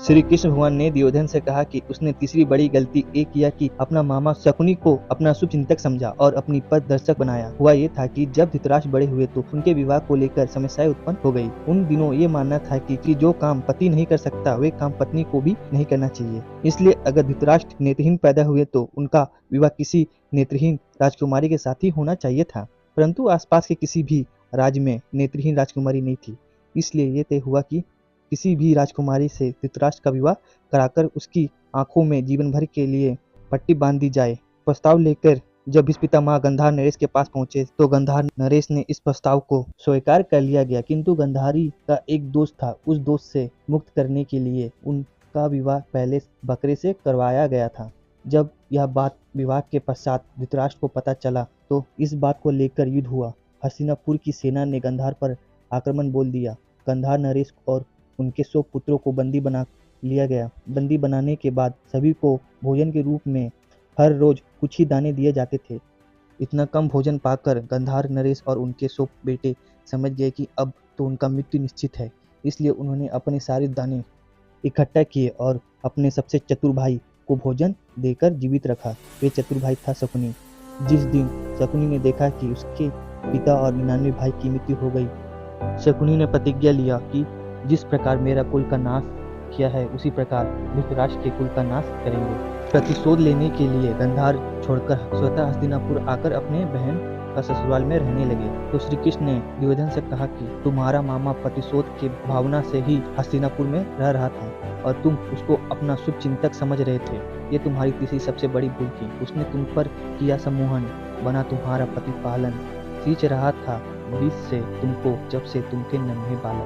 श्री कृष्ण भगवान ने दुर्योधन से कहा कि उसने तीसरी बड़ी गलती ये किया कि अपना मामा शकुनी को अपना शुभ चिंतक समझा और अपनी पथ दर्शक बनाया। हुआ ये था कि जब धृतराष्ट्र बड़े हुए तो उनके विवाह को लेकर समस्याएं उत्पन्न हो गई। उन दिनों ये मानना था कि जो काम पति नहीं कर सकता वे काम पत्नी को भी नहीं करना चाहिए। इसलिए अगर धृतराष्ट्र नेत्रहीन पैदा हुए तो उनका विवाह किसी नेत्रहीन राजकुमारी के साथ ही होना चाहिए था। परंतु आसपास के किसी भी राज्य में नेत्रहीन राजकुमारी नहीं थी। इसलिए ये तय हुआ कि किसी भी राजकुमारी से धृतराष्ट्र का विवाह कराकर उसकी आंखों में जीवन भर के लिए पट्टी बांध दी जाए। प्रस्ताव लेकर जब भीष्मपितामह गांधार नरेश के पास पहुंचे तो गांधार नरेश ने इस प्रस्ताव को स्वीकार कर लिया गया, किंतु गांधारी का एक दोस्त था। उस दोस्त से मुक्त करने के लिए उनका विवाह पहले बकरे से करवाया गया था। जब यह बात विवाह के पश्चात धृतराष्ट्र को पता चला तो इस बात को लेकर युद्ध हुआ। हस्तिनापुर की सेना ने गांधार पर आक्रमण बोल दिया। गांधार नरेश और उनके 100 पुत्रों को बंदी बना लिया गया। बंदी बनाने के बाद सभी को भोजन के रूप में हर रोज कुछ ही दाने दिए जाते थे। इतना कम भोजन पाकर गांधार नरेश और उनके 100 बेटे समझ गए कि अब तो उनका मृत्यु निश्चित है। इसलिए उन्होंने अपने सारे दाने इकट्ठा किए और अपने सबसे चतुर भाई को भोजन देकर जीवित रखा। वे चतुर भाई था शकुनी। जिस दिन शकुनी ने देखा कि उसके पिता और 99 भाई की मृत्यु हो गई, शकुनी ने प्रतिज्ञा लिया कि जिस प्रकार मेरा कुल का नाश किया है उसी प्रकार धृतराष्ट्र के कुल का नाश करेंगे। प्रतिशोध लेने के लिए गांधार छोड़कर स्वतः हस्तिनापुर आकर अपने बहन का ससुराल में रहने लगे। तो श्री कृष्ण ने दुर्योधन से कहा कि तुम्हारा मामा प्रतिशोध के भावना से ही हस्तिनापुर में रह रहा था और तुम उसको अपना शुभ चिंतक समझ रहे थे। ये तुम्हारी तीसरी सबसे बड़ी भूल थी। उसने तुम पर किया सम्मोहन, बना तुम्हारा प्रतिपालन, सींच रहा था विष से तुमको जब से तुम थे नन्हे बालक।